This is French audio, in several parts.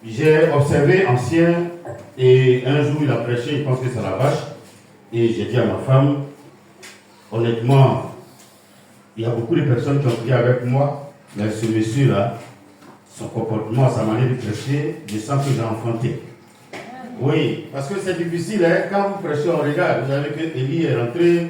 J'ai observé ancien et un jour il a prêché, je pense que c'est la vache, et j'ai dit à ma femme, honnêtement, il y a beaucoup de personnes qui ont prié avec moi, mais ce monsieur-là, son comportement, sa manière de prêcher, je sens que j'ai enfanté. Oui, parce que c'est difficile, hein, quand vous prêchez, on regarde, vous savez que Élie est rentré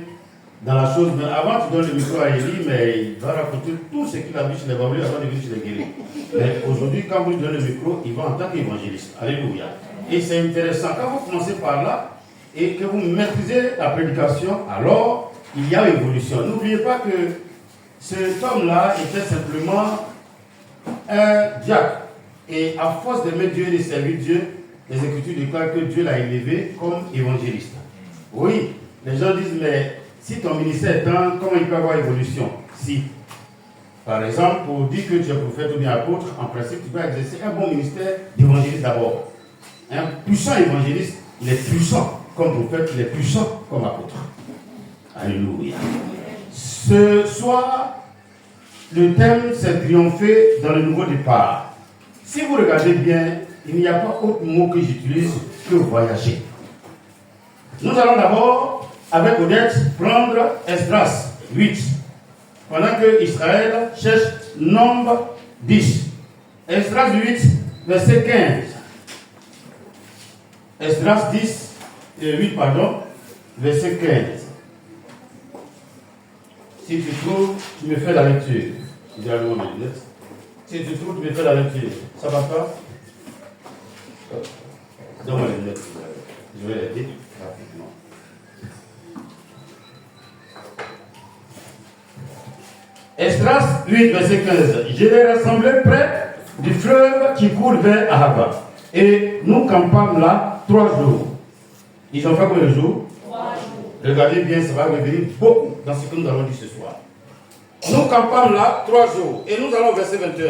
dans la chose, mais avant tu donnes le micro à Élie, mais il va raconter tout ce qu'il a vu chez les bambous avant de venir chez les guéris. Mais aujourd'hui, quand vous lui donnez le micro, il va en tant qu'évangéliste. Alléluia. Et c'est intéressant, quand vous commencez par là, et que vous maîtrisez la prédication, alors il y a évolution. N'oubliez pas que cet homme-là était simplement un diacre. Et à force d'aimer Dieu et de servir Dieu, les Écritures déclarent que Dieu l'a élevé comme évangéliste. Oui, les gens disent, mais si ton ministère est temps, comment il peut y avoir évolution? Si, par exemple, pour dire que tu es prophète ou bien apôtre, en principe, tu peux exercer un bon ministère d'évangéliste d'abord. Un puissant évangéliste, il est puissant comme prophète, il est puissant comme apôtre. Alléluia. Ce soir, le thème, c'est triompher dans le nouveau départ. Si vous regardez bien, il n'y a pas autre mot que j'utilise que voyager. Nous allons d'abord, avec Odette, prendre Esdras 8, pendant que Israël cherche nombre 10. Esdras 8, verset 15. Esdras 8, verset 15. Si tu trouves, tu me fais la lecture. Je dis à l'homme mes lunettes. Si tu trouves, tu me fais la lecture. Ça va pas? Donne-moi les lunettes. Je vais l'aider rapidement. Esdras 8, verset 15. Je les rassemblai près du fleuve qui coule vers Ahava. Et nous campâmes là 3 jours. Ils ont fait combien de jours? 3 jours. Regardez bien, ça va revenir beaucoup dans ce que nous allons dire ce soir. Nous campâmes là 3 jours. Et nous allons au verset 21.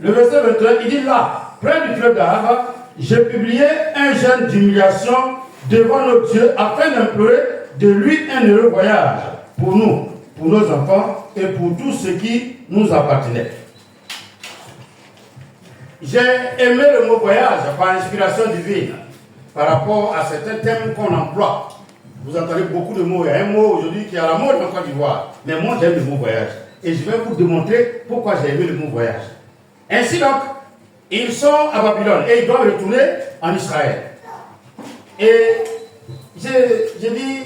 Le verset 21, il dit là, près du fleuve d'Ahava, j'ai publié un jeûne d'humiliation devant notre Dieu afin d'implorer de lui un heureux voyage pour nous, pour nos enfants et pour tous ceux qui nous appartenaient. J'ai aimé le mot voyage par inspiration divine par rapport à certains thèmes qu'on emploie. Vous entendez beaucoup de mots. Il y a un mot aujourd'hui qui est à la mode en Côte d'Ivoire. Mais moi, j'aime le mot voyage. Et je vais vous démontrer pourquoi j'ai aimé le mot voyage. Ainsi donc, ils sont à Babylone et ils doivent retourner en Israël. Et j'ai dit,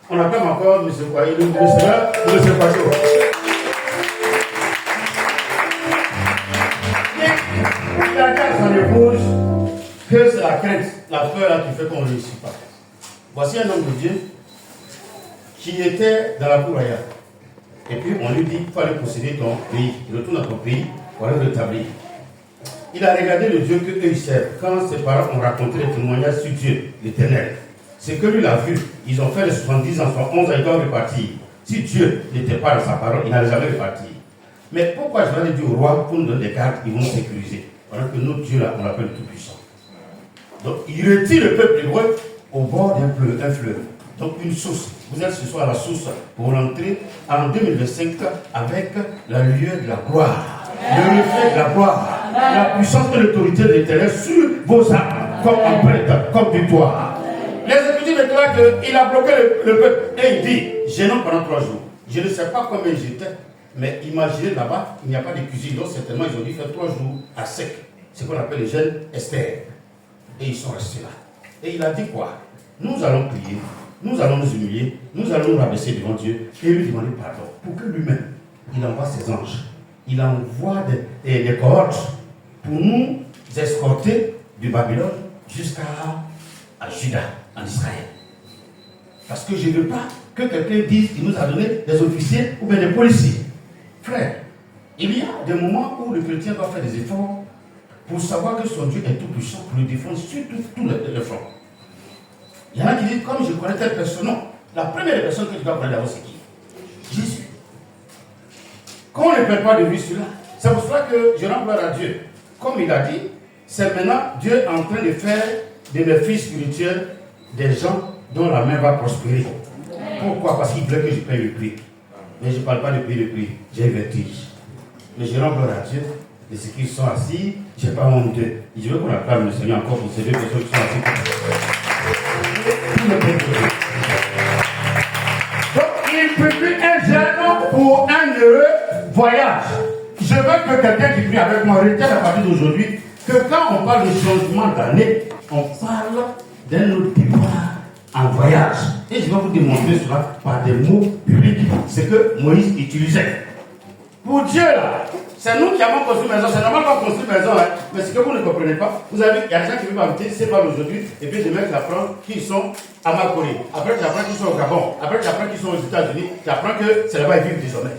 on acclame encore M. Kouaï, le Seigneur, M. Pacho. Il a dit à son épouse que c'est la crainte, la peur là, qui fait qu'on ne réussit pas. Voici un homme de Dieu qui était dans la cour royale. Et puis on lui dit, il faut aller posséder ton pays. Il retourne dans ton pays pour aller rétablir. Il a regardé le Dieu qu'eux ils servent. Quand ses parents ont raconté les témoignages sur Dieu, l'Éternel, c'est que lui l'a vu. Ils ont fait les 70 enfants, 11 ans, ils doivent repartir. Si Dieu n'était pas dans sa parole, il n'allait jamais repartir. Mais pourquoi je vais dire au roi pour nous donner des cartes, ils vont sécuriser. Pendant que notre Dieu là, on l'appelle le Tout-Puissant. Donc il retire le peuple hébreu au bord d'un fleuve. Donc une source. Vous êtes ce soir à la source pour rentrer en 2025 avec la lueur de la gloire. Le reflet de la gloire. La puissance et l'autorité de l'Éternel sur vos âmes, comme empreinte, comme victoire. Les Écritures déclarent qu'il a bloqué le peuple et il dit, jeûnons pendant 3 jours. Je ne sais pas combien j'étais, mais imaginez là-bas, il n'y a pas de cuisine, donc certainement ils ont dû faire 3 jours à sec. C'est ce qu'on appelle le jeûne Esther. Et ils sont restés là. Et il a dit quoi? Nous allons prier, nous allons nous humilier, nous allons nous rabaisser devant Dieu et lui demander pardon. Pour que lui-même, il envoie ses anges. Il envoie des cohortes pour nous escorter du Babylone jusqu'à Juda, en Israël. Parce que je ne veux pas que quelqu'un dise qu'il nous a donné des officiers ou bien des policiers. Frère, il y a des moments où le chrétien doit faire des efforts pour savoir que son Dieu est tout puissant pour le défendre sur tous les fronts. Il y en a qui disent, comme je connais telle personne, non. La première personne que tu dois connaître d'abord, c'est qui? Jésus. Quand on ne perd pas de vue cela, c'est pour cela que je rends gloire à Dieu. Comme il a dit, c'est maintenant Dieu en train de faire de mes fils spirituels des gens dont la main va prospérer. Pourquoi? Parce qu'il voulait que je paye le prix. Mais je ne parle pas de payer le prix, j'ai un vertige. Mais je rends gloire à Dieu de ce qu'ils sont assis, je n'ai pas honte. Je veux qu'on acclame le Seigneur encore pour ces deux personnes qui sont assises. Donc, il prépare un jeune pour un heureux voyage. Je veux que quelqu'un qui prie avec moi retienne à partir d'aujourd'hui que quand on parle de changement d'année, on parle d'un autre départ en voyage. Et je vais vous démontrer cela par des mots publics. C'est que Moïse utilisait. Pour Dieu, là, c'est nous qui avons construit maison. C'est normal qu'on construit maison, hein. Mais ce que vous ne comprenez pas, vous avez, il y a des gens qui vivent habiter, c'est pas aujourd'hui, et puis demain tu apprends qu'ils sont à Makori. Après tu apprends qu'ils sont au Gabon. Après tu apprends qu'ils sont aux États-Unis. Tu apprends que c'est là-bas ils vivent désormais.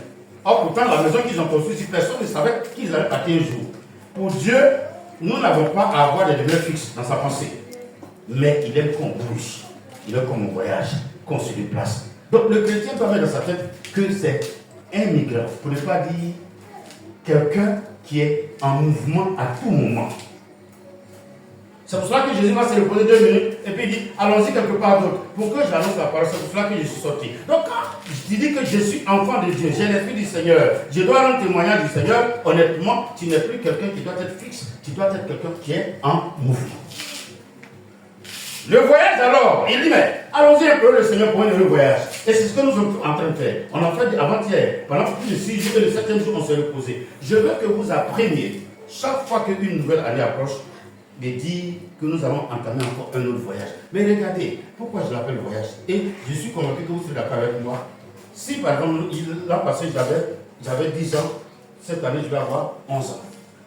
Or pourtant, la maison qu'ils ont construite, si personne ne savait qu'ils allaient partir un jour. Pour Dieu, nous n'avons pas à avoir des demeures fixes dans sa pensée. Mais il aime qu'on bouge. Il aime qu'on voyage, qu'on se déplace. Donc le chrétien doit mettre dans sa tête que c'est un migrant, pour ne pas dire quelqu'un qui est en mouvement à tout moment. C'est pour cela que Jésus va se reposer 2 minutes et puis il dit allons-y quelque part d'autre. Pourquoi j'annonce la parole? C'est pour cela que je suis sorti. Donc quand je dis que je suis enfant de Dieu, j'ai l'esprit du Seigneur, je dois rendre témoignage du Seigneur, honnêtement, tu n'es plus quelqu'un qui doit être fixe, tu dois être quelqu'un qui est en mouvement. Le voyage alors, il dit mais allons-y un peu le Seigneur pour un heureux voyage. Et c'est ce que nous sommes en train de faire. On a fait avant-hier, pendant plus de 6 jours et le 7e jour on s'est reposé. Je veux que vous appreniez, chaque fois qu'une nouvelle année approche, de dire que nous allons entamer encore un autre voyage. Mais regardez, pourquoi je l'appelle voyage? Et je suis convaincu que vous serez d'accord avec moi. Si par exemple, l'an passé j'avais 10 ans, cette année je vais avoir 11 ans.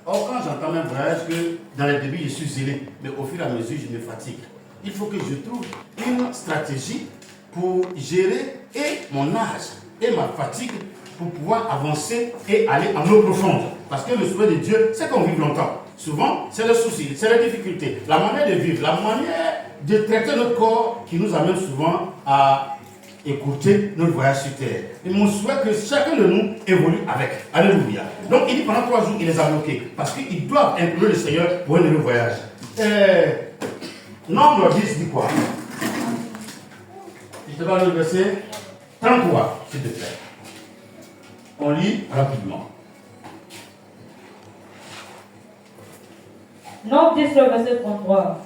Or quand j'entame un voyage, que dans les débuts je suis zélé, mais au fur et à mesure je me fatigue. Il faut que je trouve une stratégie pour gérer et mon âge et ma fatigue pour pouvoir avancer et aller en eau profonde. Parce que le souhait de Dieu, c'est qu'on vive longtemps. Souvent, c'est le souci, c'est la difficulté, la manière de vivre, la manière de traiter notre corps qui nous amène souvent à écouter notre voyage sur terre. Et mon souhait que chacun de nous évolue avec. Alléluia. Donc il dit pendant 3 jours, il les a bloqués. Parce qu'ils doivent implorer le Seigneur pour un nouveau voyage. Nombre 10 dit quoi? Je te vais le verset 33, s'il te plaît. On lit rapidement. Nombre 10, le verset 33.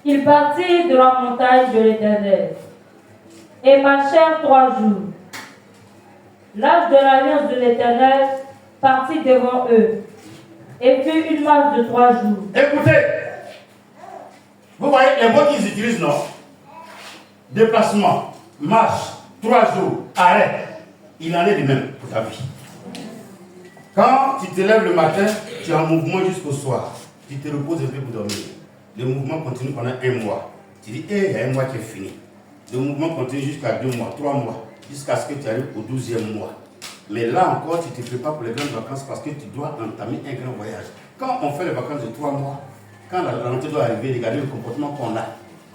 Ils partirent de la montagne de l'Éternel et marchèrent 3 jours. L'âge de l'alliance de l'Éternel partit devant eux et fit une marche de 3 jours. Écoutez, vous voyez les mots qu'ils utilisent, non? Déplacement, marche, 3 jours, arrêt. Il en est de même pour ta vie. Quand tu te lèves le matin, tu es en mouvement jusqu'au soir. Tu te reposes un peu pour dormir. Le mouvement continue pendant 1 mois. Tu dis, il y a 1 mois qui est fini. Le mouvement continue jusqu'à 2 mois, 3 mois, jusqu'à ce que tu arrives au 12e mois. Mais là encore, tu te prépares pour les grandes vacances parce que tu dois entamer un grand voyage. Quand on fait les vacances de 3 mois, quand la rentrée doit arriver, regardez le comportement qu'on a.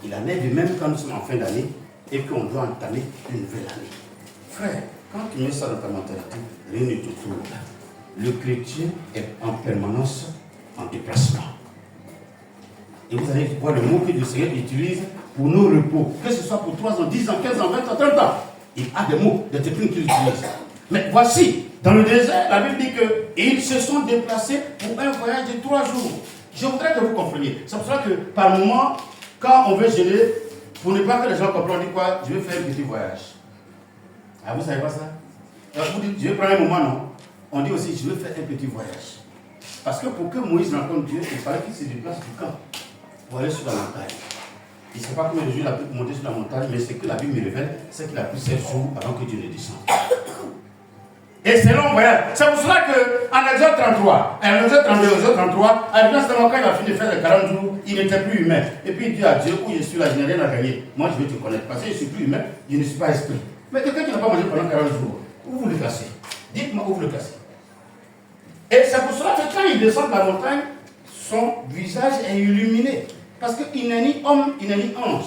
Il en est de même quand nous sommes en fin d'année et qu'on doit entamer une nouvelle année. Frère, quand tu mets ça dans ta mentalité, rien ne te trouble. Le chrétien est en permanence en déplacement. Et vous allez voir le mot que le Seigneur utilise pour nos repos. Que ce soit pour 3 ans, 10 ans, 15 ans, 20 ans, 30 ans. Il a des mots, des techniques qu'il utilise. Mais voici, dans le désert, la Bible dit qu'ils se sont déplacés pour un voyage de 3 jours. Je voudrais que vous compreniez. C'est pour ça que par moment, quand on veut gêner, pour ne pas que les gens comprennent, on dit quoi? Je vais faire un petit voyage. Ah, vous ne savez pas ça? Alors, vous dites, je vais prendre un moment, non? On dit aussi, je vais faire un petit voyage. Parce que pour que Moïse rencontre Dieu, il fallait qu'il se déplace du camp pour aller sur la montagne. Il ne sait pas combien de jours il a pu monter sur la montagne, mais ce que la Bible me révèle, c'est qu'il a pris 7 jours avant que Dieu ne descende. Et c'est long voyage. C'est pour cela qu'en Exode 33, en Exode 32, Exode 33, à quand il a fini de faire les 40 jours, il n'était plus humain. Et puis il dit à Dieu, où je suis là, je n'ai rien à gagner. Moi, je vais te connaître. Parce que je ne suis plus humain, je ne suis pas esprit. Mais quelqu'un qui n'a pas mangé pendant 40 jours, où vous le classez? Dites-moi où vous le classez. Et c'est pour cela que quand il descend de la montagne, son visage est illuminé. Parce qu'il n'est ni homme, il n'est ni ange.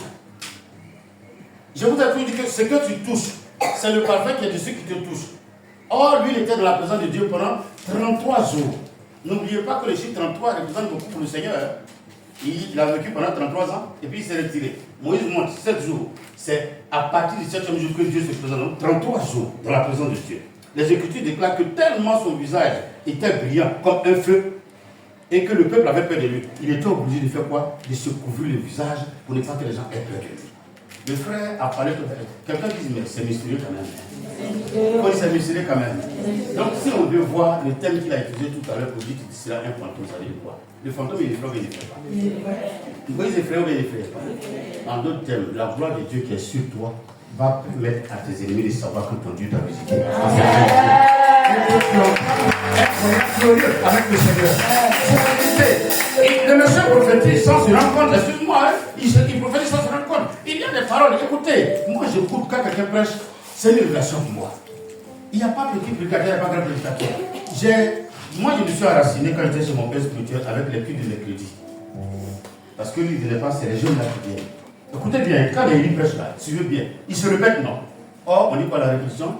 Je vous ai dit que ce que tu touches, c'est le parfum qui est dessus qui te touche. Or, lui, il était dans la présence de Dieu pendant 33 jours. N'oubliez pas que le chiffre 33 représente beaucoup pour le Seigneur. Il a vécu pendant 33 ans et puis il s'est retiré. Moïse monte 7 jours. C'est à partir du 7e jour que Dieu se présente. Donc 33 jours dans la présence de Dieu. Les Écritures déclarent que tellement son visage était brillant comme un feu et que le peuple avait peur de lui, il était obligé de faire quoi? De se couvrir le visage pour ne pas que les gens aient peur de lui. Le frère a parlé tout à l'heure. Quelqu'un dit, mais c'est mystérieux quand même. Oui, c'est mystérieux quand même. Donc, si on veut voir le thème qu'il a utilisé tout à l'heure pour dire que c'est un fantôme, ça veut dire quoi? Le fantôme, il est effraie ou il ne fait pas? Il est effraie ou il ne fait pas? En d'autres termes, la gloire de Dieu qui est sur toi va permettre à tes ennemis de savoir que ton Dieu t'a visité. Glorieux avec le Seigneur. Et le monsieur prophétise sans se rendre compte, excuse-moi, hein, il prophétise sans se rendre compte. Il y a des paroles, écoutez, moi j'écoute quand quelqu'un prêche, c'est une révélation pour moi. Il n'y a pas petit prédicateur, il n'y a pas grand prédicateur. Moi je me suis enraciné quand j'étais chez mon père spirituel avec les culs de mercredi. Parce que lui il ne venait pas, c'est les jeunes là qui viennent. Écoutez bien, quand il prêche là, tu veux bien, il se répète non. Or, on dit quoi la répétition?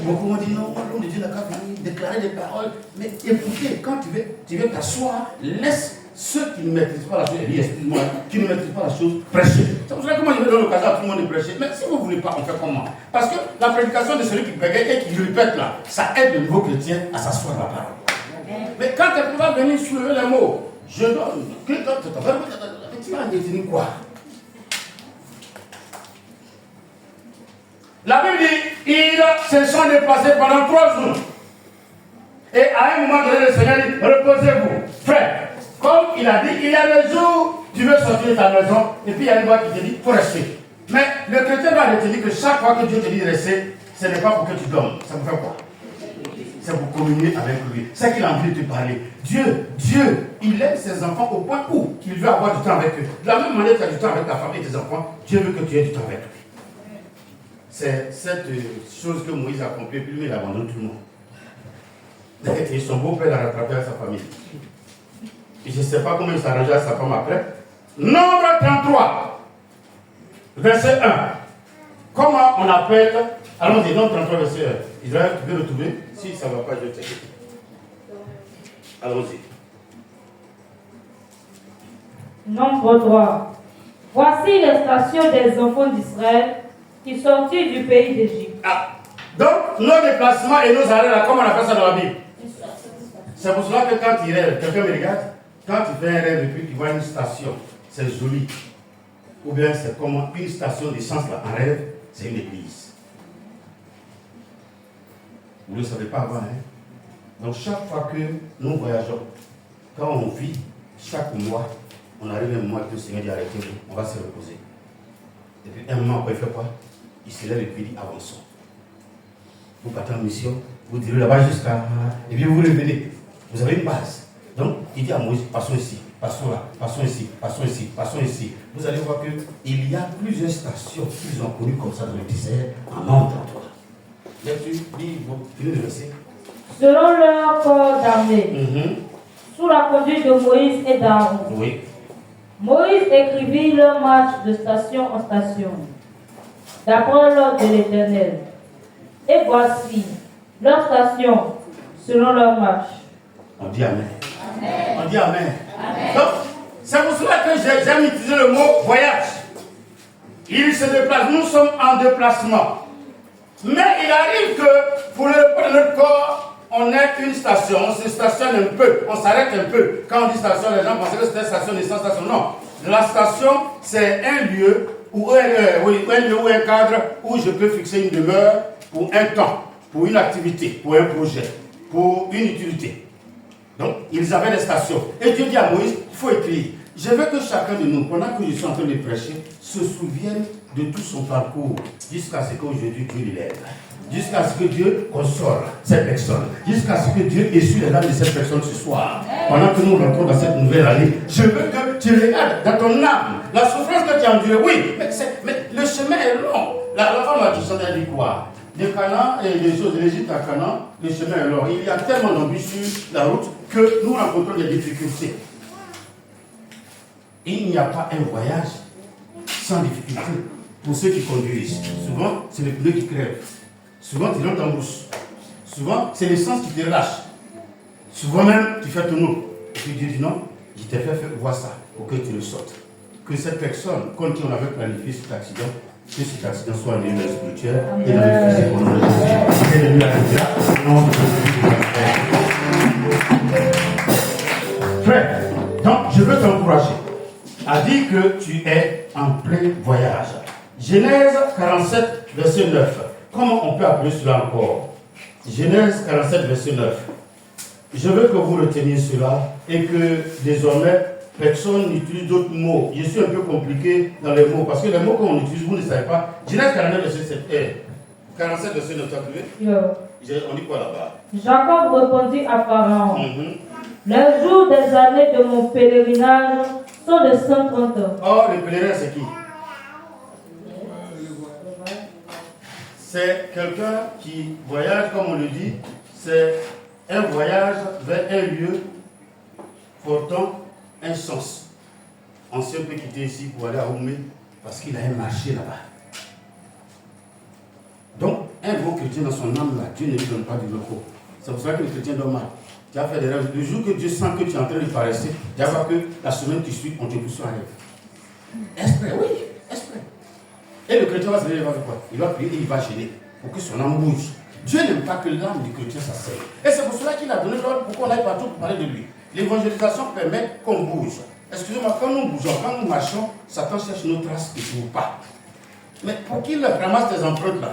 Beaucoup m'ont dit non, l'homme de Dieu n'a qu'à venir déclarer des paroles. Mais écoutez, quand tu veux t'asseoir, laisse ceux qui ne maîtrisent pas la chose, excuse-moi, qui ne maîtrisent pas la chose, prêcher. C'est pour ça que moi je vais donner l'occasion à tout le monde de prêcher. Mais si vous ne voulez pas, on fait comment? Parce que la prédication de celui qui bégaye et qui répète là, ça aide le nouveau chrétien à s'asseoir la parole. Mais quand quelqu'un va venir soulever les mots, je donne, tu vas définir quoi? La Bible dit, ils se sont déplacés pendant 3 jours. Et à un moment donné, le Seigneur dit, reposez-vous. Frère, comme il a dit, il y a le jour, tu veux sortir de ta maison, et puis il y a une voix qui te dit, il faut rester. Mais le chrétien va retenir que chaque fois que Dieu te dit de rester, ce n'est pas pour que tu dormes. Ça vous fait quoi? C'est pour communier avec lui. C'est qu'il a envie de te parler. Dieu, il aime ses enfants au point où il veut avoir du temps avec eux. De la même manière que tu as du temps avec ta famille et tes enfants, Dieu veut que tu aies du temps avec eux. C'est cette chose que Moïse a accomplie, puis lui il abandonne tout le monde. Et son beau-père l'a rattrapé à sa famille. Et je ne sais pas comment il s'est arrangé à sa femme après. Nombre 33, verset 1. Comment on appelle, allons-y, nombre 33, verset 1. Israël, tu peux le trouver? Si ça ne va pas, je vais t'aider. Allons-y. Nombre 3. Voici les stations des enfants d'Israël qui sortirent du pays d'Égypte. Ah, donc nos déplacements et nos arrêts là, comment on appelle ça dans la Bible? C'est pour cela que quand il rêve, quelqu'un me regarde, quand tu fais un rêve et puis tu vois une station, c'est joli. Ou bien c'est comment une station d'essence là, en rêve, c'est une église. Vous ne le savez pas avant, hein? Donc chaque fois que nous voyageons, quand on vit, chaque mois, on arrive à un mois que le Seigneur dit arrêtez, on va se reposer. Et puis un moment après, il fait quoi? Il se lève et puis il dit avançons. Vous partez en mission, vous direz là-bas jusqu'à... Et puis vous revenez. Vous avez une base. Donc il dit à Moïse, passons ici, passons là, passons ici, passons ici, passons ici. Vous allez voir qu'il y a plusieurs stations qu'ils ont connues comme ça dans le désert en nombre 33. Là-dessus, vous finissez de verser. Selon leur corps d'armée, sous la conduite de Moïse et d'Aaron. Oui. Moïse écrivit leur marche de station en station, d'après l'ordre de l'Éternel. Et voici leur station, selon leur marche. On dit Amen. On dit Amen. Donc, c'est pour cela que j'aime utiliser le mot voyage. Il se déplace, nous sommes en déplacement. Mais il arrive que pour notre corps, on est une station, on se stationne un peu, on s'arrête un peu. Quand on dit station, les gens pensaient que c'était station de station. Non. La station, c'est un lieu ou un cadre où je peux fixer une demeure pour un temps, pour une activité, pour un projet, pour une utilité. Donc, ils avaient des stations. Et Dieu dit à Moïse, il faut écrire. Je veux que chacun de nous, pendant que je suis en train de prêcher, se souvienne de tout son parcours jusqu'à ce qu'aujourd'hui Dieu l'élève. Jusqu'à ce que Dieu console cette personne. Jusqu'à ce que Dieu essuie les larmes de cette personne ce soir. Pendant que nous rentrons dans cette nouvelle année, je veux que tu regardes dans ton âme la souffrance que tu as endurée. Oui, mais le chemin est long. La femme qui chantait, elle dit quoi? De Canaan et les choses de l'Égypte à Canaan, le chemin est long. Il y a tellement d'embûches sur la route que nous rencontrons des difficultés. Il n'y a pas un voyage sans difficulté pour ceux qui conduisent. Souvent, c'est le pneu qui crève. Souvent, tu rentres en bouche. Souvent, c'est l'essence qui te relâche. Souvent même, tu fais ton eau. Et puis Dieu dit non, je t'ai fait voir ça pour que tu le sortes. Que cette personne, contre qui on avait planifié cet accident, que cet accident soit en énergie spirituelle et dans le physique au nom de Jésus. Et de lui à au nom de Jésus. Donc, je veux t'encourager à dire que tu es en plein voyage. Genèse 47, verset 9. Comment on peut appeler cela encore? Genèse 47, verset 9. Je veux que vous reteniez cela et que désormais, personne n'utilise d'autres mots. Je suis un peu compliqué dans les mots parce que les mots qu'on utilise, vous ne savez pas. Genèse 49, verset 7. 47, verset 9, tu as trouvé? On dit quoi là-bas? Jacob répondit à Pharaon. Les jours des années de mon pèlerinage sont de 130 ans. Oh, le pèlerin, c'est qui? C'est quelqu'un qui voyage, comme on le dit, c'est un voyage vers un lieu portant un sens. Ancien peut quitter ici pour aller à Oumé parce qu'il a un marché là-bas. Donc, un bon chrétien dans son âme, là, Dieu ne lui donne pas du repos. C'est pour ça que le chrétien dort mal. Tu as fait des rêves. Le jour que Dieu sent que tu es en train de paresser, tu vas voir que la semaine qui suit, on te pousse un rêve. Esprit, oui, esprit. Et le chrétien va se lever, il va faire quoi? Il va prier et il va gêner pour que son âme bouge. Dieu n'aime pas que l'âme du chrétien s'asseye. Et c'est pour cela qu'il a donné l'ordre pour qu'on aille partout pour parler de lui. L'évangélisation permet qu'on bouge. Excusez-moi, quand nous bougeons, quand nous marchons, Satan cherche nos traces et ne trouve pas. Mais pour qu'il ramasse tes empreintes là,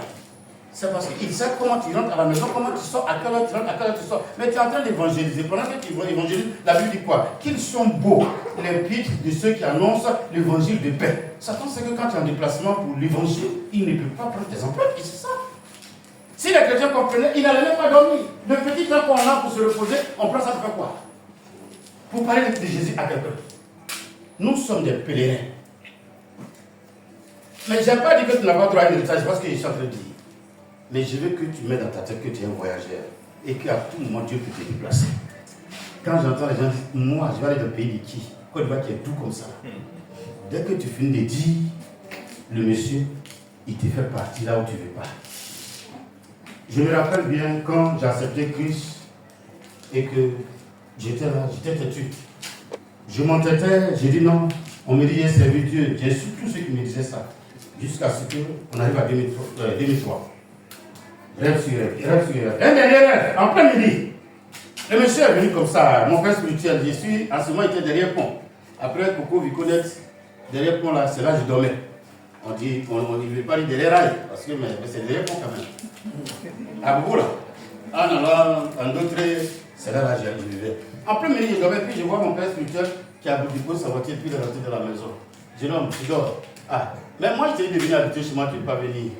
c'est parce qu'il sait comment tu rentres à la maison, comment tu sors, à quelle heure tu rentres, à quelle heure tu sors. Mais tu es en train d'évangéliser. Pendant que tu évangélises, la Bible dit quoi? Qu'ils sont beaux, les pieds de ceux qui annoncent l'évangile de paix. Satan sait que quand tu es en déplacement pour l'évangile, il ne peut pas prendre tes empreintes. Et c'est ça. Si les chrétiens comprenaient, ils n'allaient même pas dormir. Le petit temps qu'on a pour se reposer, on prend ça pour faire quoi? Pour parler de Jésus à quelqu'un. Nous sommes des pèlerins. Mais je n'ai pas dit que tu n'as pas droit à un héritage, parce que je suis en train de dire. Mais je veux que tu mets dans ta tête que tu es un voyageur et qu'à tout moment Dieu peut te déplacer. Quand j'entends les gens dire, moi je vais aller dans le pays de qui? Côte d'Ivoire qui est tout comme ça. Dès que tu finis de dire, le monsieur, il te fait partir là où tu ne veux pas. Je me rappelle bien quand j'ai accepté Christ et que j'étais là, j'étais têtu. Je m'entêtais, j'ai dit non. On me dit, j'ai servi Dieu. J'ai su tous ceux qui me disaient ça. Jusqu'à ce qu'on arrive à 2003. Rêve sur rêve. Un dernier rêve, en plein midi. Le monsieur est venu comme ça, mon frère spirituel. Je suis, en ce moment, il était derrière pont. Après, Coco Viconet, derrière pont là, c'est là que je dormais. On dit, on ne veut pas dire derrière rail, parce que mais c'est derrière pont quand même. À Boubou là. En allant, en d'autres, c'est là que je vivais. En plein midi, je dormais, puis je vois mon père spirituel qui a déposé sa voiture, puis il est rentré dans la maison. Je dis non, tu dors. Ah, mais moi je t'ai dit de venir habiter chez moi, tu ne peux pas venir.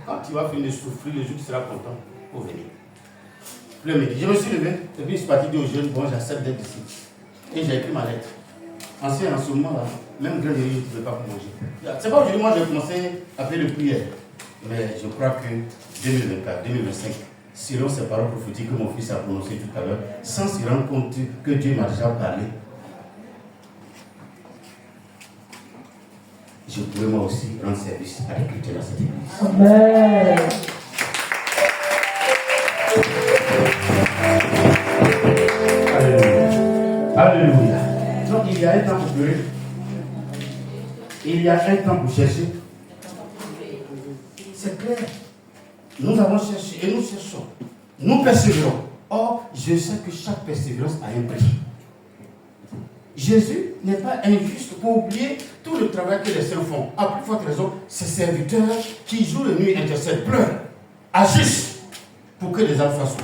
Quand tu vas finir de souffrir, le jour tu seras content pour venir. Le midi, je me suis levé, et puis je suis parti dire aux jeunes, bon, j'accepte d'être ici. Et j'ai écrit ma lettre. En ce moment-là, même grand je ne pouvais pas manger. C'est pas aujourd'hui, moi j'ai commencé à faire le prière. Mais je crois que 2024, 2025, selon ces paroles prophétiques que mon fils a prononcées tout à l'heure, sans se rendre compte que Dieu m'a déjà parlé, je pourrais moi aussi rendre service à l'écriture dans cette église. Amen. Alléluia. Alléluia. Donc il y a un temps pour pleurer. Il y a un temps pour chercher. C'est clair. Nous avons cherché et nous cherchons. Nous persévérons. Or, je sais que chaque persévérance a un prix. Jésus n'est pas injuste pour oublier tout le travail que les saints font. À plus forte raison, ces serviteurs qui jour et nuit intercèdent, pleurent, agissent pour que les âmes soient sauvées.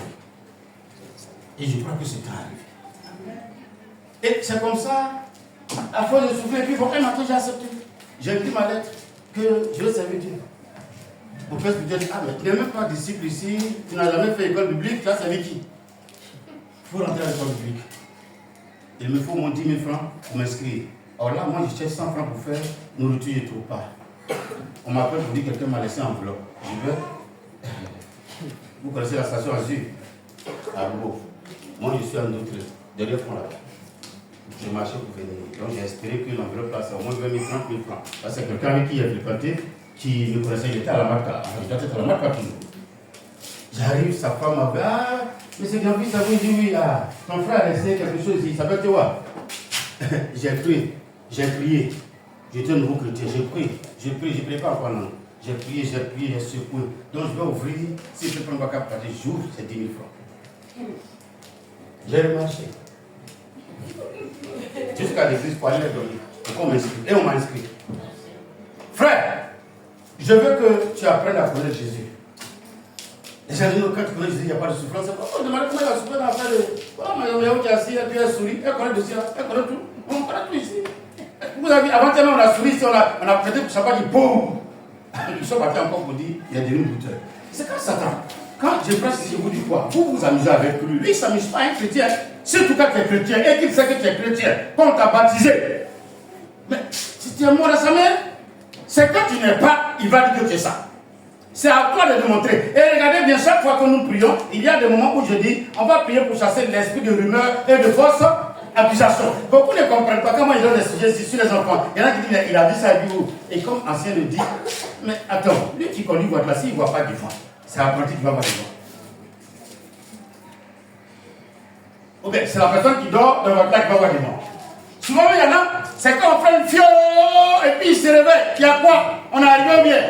Et je crois que c'est arrivé. Et c'est comme ça, à force de souffrir, et puis bon, un matin j'ai accepté. J'ai écrit ma lettre que je veux servir Dieu. Mon père me dit, ah mais tu n'es même pas disciple ici, tu n'as jamais fait école biblique, tu as servi qui? Il faut rentrer à l'école biblique. Il me faut mon 10 000 francs pour m'inscrire. Alors là, moi, je cherche 100 francs pour faire nourriture et tout pas. On m'appelle pour dire que quelqu'un m'a laissé un enveloppe. Je vais. Vous connaissez la station Azur à Bobo. Moi, je suis un autre derrière fond là-bas. Je marchais pour venir. Donc, j'ai espéré que l'enveloppe là, c'est au moins 20 000 francs, 1000 francs. Parce que c'est quelqu'un avec qui il a fréquenté, qui me connaissait, il était à la marque. Il était à la marque toujours. J'arrive, sa femme m'a dit, ah, mais c'est grand-fils, ça vous dit oui, ah, ton frère a laissé quelque chose, il s'appelle Théoua. J'ai prié, j'étais un nouveau chrétien, j'ai prié pas encore non. J'ai prié, j'ai secoué. Donc je vais ouvrir, si je prends ma carte, j'ouvre, c'est 10 000 francs. J'ai remarché. Jusqu'à l'église pour aller les donner. Donc on m'inscrit. Et on m'a inscrit. Frère, je veux que tu apprennes à connaître Jésus. Et j'ai dit, non, quand tu connais Jésus, il n'y a pas de souffrance. C'est pas pour demander comment il va souffrir dans la faire de. Voilà, madame qui est assise, et puis elle sourit, elle connaît dessus, elle connaît tout. On connaît tout ici. Vous avez vu, avant tellement on a souri ici, on a prêté pour ça, pas dit boum. Ils sont partis encore pour dire, il y a des bouteilles. C'est quand Satan, quand je prends si je vous dis quoi, vous vous amusez avec lui. Lui, il ne s'amuse pas, un chrétien. Surtout quand tu es chrétien et qu'il sait que tu es chrétien, quand on t'a baptisé. Mais si tu es mort à sa mère, c'est quand tu n'es pas, il va dire que tu es ça. C'est à toi de démontrer. Et regardez bien, chaque fois que nous prions, il y a des moments où je dis, on va prier pour chasser l'esprit de rumeur et de fausse accusation. Beaucoup ne comprennent pas comment ils donnent des sujets sur les enfants. Il y en a qui disent, il a vu ça, il dit, et comme ancien le dit, mais attends, lui qui conduit voit là, s'il ne voit pas du vent, c'est apprenti qui va voir du vent. Ok, c'est la personne qui dort dans votre là qui va voir du vent. Souvent, il y en a, c'est quand on fait une fio, et puis il se réveille. Il y a quoi? On est arrivé au bien.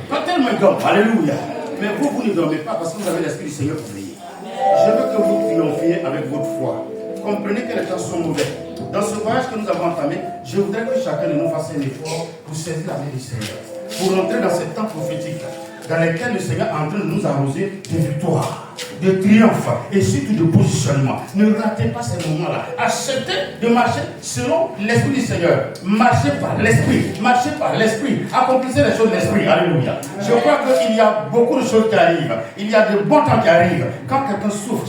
Pas tellement d'hommes, alléluia. Mais vous ne dormez pas parce que vous avez l'Esprit du Seigneur pour prier. Je veux que vous triomphiez avec votre foi. Comprenez que les temps sont mauvais. Dans ce voyage que nous avons entamé, je voudrais que chacun de nous fasse un effort pour saisir la main du Seigneur. Pour entrer dans ce temps prophétique dans lequel le Seigneur est en train de nous arroser de victoire, de triomphe et surtout de positionnement. Ne ratez pas ces moments-là. Acceptez de marcher selon l'Esprit du Seigneur. Marchez par l'Esprit. Marchez par l'Esprit. Accomplissez les choses de l'Esprit. Alléluia. Je crois qu'il y a beaucoup de choses qui arrivent. Il y a de bons temps qui arrivent. Quand quelqu'un souffre,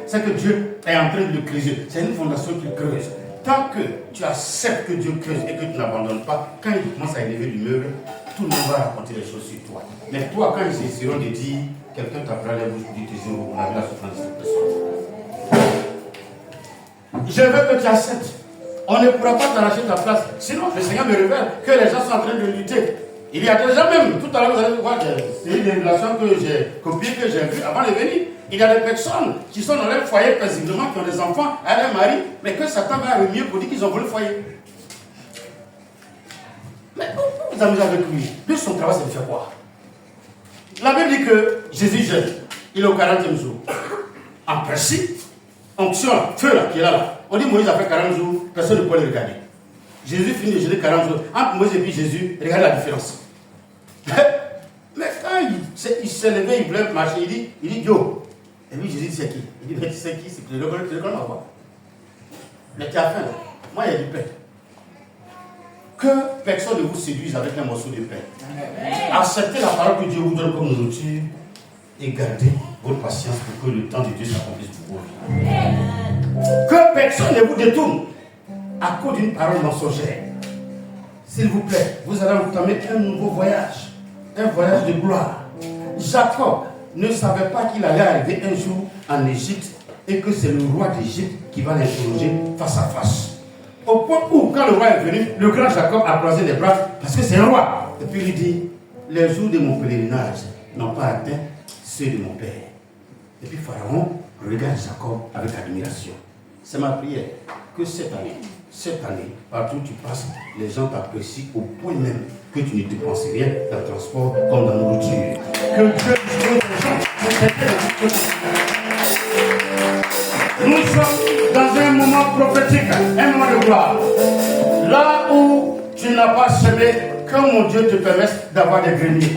c'est que Dieu est en train de le creuser. C'est une fondation qu'il creuse. Tant que tu acceptes que Dieu creuse et que tu n'abandonnes pas, quand il commence à élever l'immeuble, tout le monde va raconter les choses sur toi. Mais toi, quand ils essaieront de dire, quelqu'un t'apprend les bouches du toujours, on a vu la souffrance de cette personne. Je veux que tu acceptes. On ne pourra pas t'arracher ta place. Sinon, le Seigneur me révèle que les gens sont en train de lutter. Il y a déjà même, tout à l'heure, vous allez voir, c'est une révélation que j'ai copiée, que j'ai vue avant de venir. Il y a des personnes qui sont dans leur foyer paisiblement, qui ont des enfants, à leur mari, mais que Satan va mieux pour dire qu'ils ont volé le foyer. Mais vous vous amusez avec lui. Lui, son travail, c'est de faire quoi? La Bible dit que Jésus jeûne. Il est au 40e jour. En principe, onction, feu là, qui est là. On dit Moïse a fait 40 jours, personne ne peut le regarder. Jésus finit de jeûner 40 jours. Entre Moïse et puis Jésus, regardez la différence. Mais quand il s'est levé, il voulait marcher, il dit Yo. Et puis Jésus dit c'est qui? Il dit mais tu sais qui? C'est que le reconnais ma voix. Mais tu as faim. Moi, il y a du pain. Que personne ne vous séduise avec un morceau de pain. Acceptez la parole que Dieu vous donne comme nourriture et gardez votre patience pour que le temps de Dieu s'accomplisse pour vous. Que personne ne vous détourne à cause d'une parole mensongère. S'il vous plaît, vous allez entamer un nouveau voyage. Un voyage de gloire. Jacob ne savait pas qu'il allait arriver un jour en Égypte et que c'est le roi d'Égypte qui va l'interroger face à face. Au point où, quand le roi est venu, le grand Jacob a croisé les bras parce que c'est un roi. Et puis il dit, les jours de mon pèlerinage n'ont pas atteint ceux de mon père. Et puis Pharaon regarde Jacob avec admiration. C'est ma prière que cette année, partout où tu passes, les gens t'apprécient au point même que tu ne dépenses rien dans le transport comme dans la nourriture. Que Dieu dispose des gens. Nous sommes dans un moment prophétique, un moment de gloire. Là où tu n'as pas semé, que mon Dieu te permette d'avoir des greniers.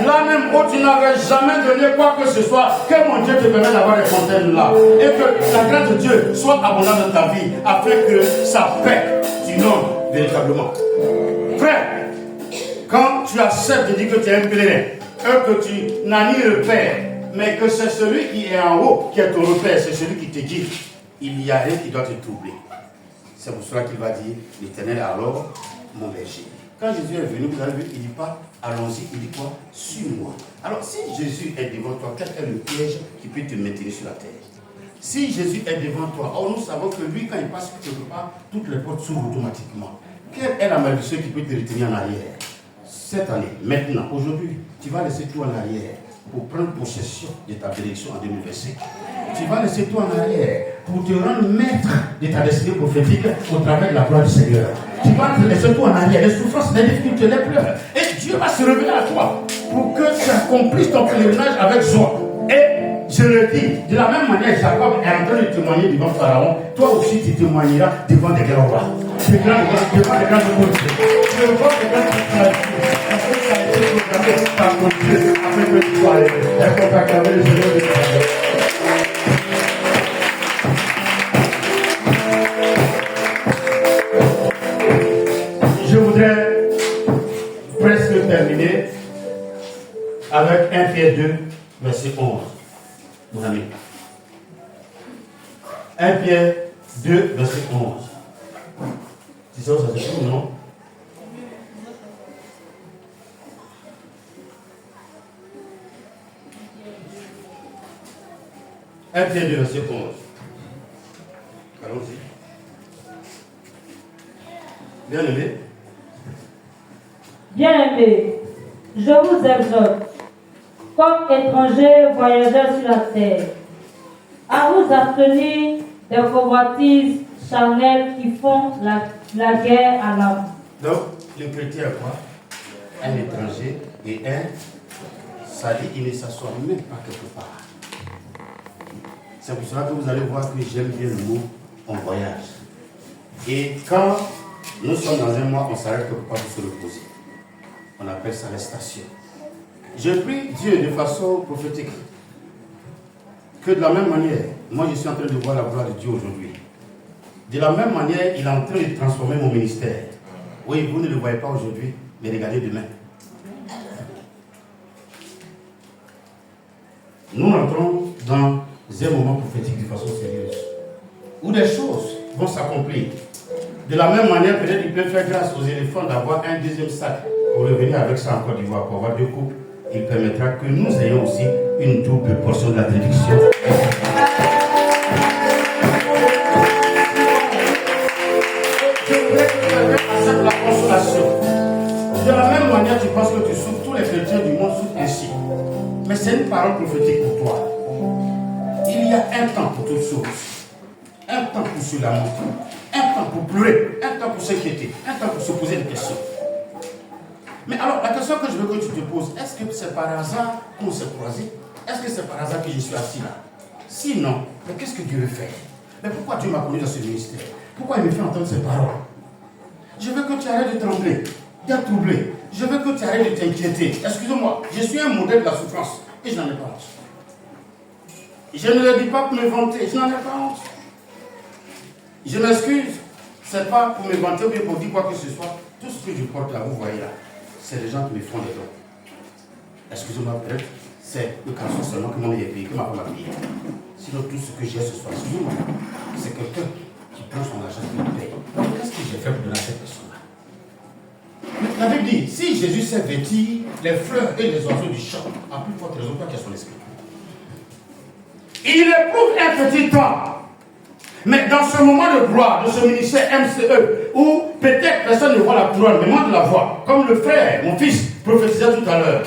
Là même où tu n'avais jamais donné quoi que ce soit, que mon Dieu te permette d'avoir des fontaines là. Et que la grâce de Dieu soit abondante dans ta vie, afin que sa paix t'inonde véritablement. Frère, quand tu acceptes de dire que tu es un pèlerin, que tu n'as ni repère, mais que c'est celui qui est en haut qui est ton repère, c'est celui qui te dit, il y a rien qui doit te troubler. C'est pour cela qu'il va dire, l'Éternel alors, mon berger. Quand Jésus est venu, vous avez vu, il ne dit pas, allons-y, il dit quoi? Suis-moi. Alors, si Jésus est devant toi, quel est le piège qui peut te maintenir sur la terre? Si Jésus est devant toi, or nous savons que lui, quand il passe quelque part, toutes les portes s'ouvrent automatiquement. Quelle est la malédiction qui peut te retenir en arrière? Cette année, maintenant, aujourd'hui, tu vas laisser tout en arrière pour prendre possession de ta bénédiction en 2025. Tu vas laisser tout en arrière pour te rendre maître de ta destinée prophétique au travers de la gloire du Seigneur. Tu vas te laisser tout en arrière, les souffrances, les difficultés, les pleurs. Et Dieu va se révéler à toi pour que tu accomplisses ton pèlerinage avec joie. Et je Je le dis, de la même manière, Jacob est en train de témoigner devant Pharaon. Toi aussi, tu témoigneras devant des grands rois. Devant des grands politiciens. Devant des grands politiciens. Parce que ça a été programmé par mon Dieu afin que tu sois élevé. Est-ce qu'on peut acclamer le Seigneur de Dieu? Je voudrais presque terminer avec 1 Pierre 2, verset 11. Mon ami. 1 Pierre 2, verset 11. C'est ça, ça se trouve, non? Un Pierre 2, verset 11. Allons-y. Bien-aimé. Bien-aimés, je vous exhorte, comme étrangers voyageurs sur la terre, à vous abstenir des convoitises charnelles qui font la guerre à l'âme. Donc, le chrétien est quoi? Un étranger et un sali, il ne s'assoit même pas quelque part. C'est pour cela que vous allez voir que j'aime bien le mot on voyage. Et quand nous sommes dans un mois, on s'arrête quelque part pour se reposer. On appelle ça la station. Je prie Dieu de façon prophétique que de la même manière, moi je suis en train de voir la gloire de Dieu aujourd'hui. De la même manière, il est en train de transformer mon ministère. Oui, vous ne le voyez pas aujourd'hui, mais regardez demain. Nous entrons dans un moment prophétique de façon sérieuse, où des choses vont s'accomplir. De la même manière, peut-être il peut faire grâce aux éléphants d'avoir un deuxième sac pour revenir avec ça en Côte d'Ivoire, pour avoir deux coupes. Il permettra que nous ayons aussi une double portion de la bénédiction. Je voudrais que quelqu'un accepte la consolation. De la même manière, tu penses que tu souffres, tous les chrétiens du monde souffrent ainsi. Mais c'est une parole prophétique pour toi. Il y a un temps pour toutes choses. Un temps pour se lamenter. Un temps pour pleurer. Un temps pour s'inquiéter. Un temps pour se poser des questions. Mais alors, la question que je veux que tu te poses, est-ce que c'est par hasard qu'on s'est croisés? Est-ce que c'est par hasard que je suis assis là? Sinon, mais qu'est-ce que Dieu veut faire? Mais pourquoi Dieu m'a connu dans ce ministère? Pourquoi il me fait entendre ces paroles? Je veux que tu arrêtes de trembler, d'être troublé. Je veux que tu arrêtes de t'inquiéter. Excusez-moi, je suis un modèle de la souffrance et je n'en ai pas honte. Je ne le dis pas pour me vanter, je n'en ai pas honte. Je m'excuse, ce n'est pas pour me vanter ou bien pour dire quoi que ce soit. Tout ce que je porte là, vous voyez là, c'est les gens qui me font des dons. Excusez-moi, peut-être, c'est le caleçon seulement que mon mère a payé, que ma femme a payé. Sinon, tout ce que j'ai ce soir, excusez-moi, c'est quelqu'un qui prend son argent et me paye. Qu'est-ce que j'ai fait pour donner à cette personne-là? La Bible dit, si Jésus s'est vêti les fleurs et les oiseaux du champ, à plus forte raison, toi qui as son esprit. Il éprouve un petit temps. Mais dans ce moment de gloire, de ce ministère MCE, où peut-être personne ne voit la couronne, mais moi de la vois, comme le frère, mon fils, prophétisait tout à l'heure,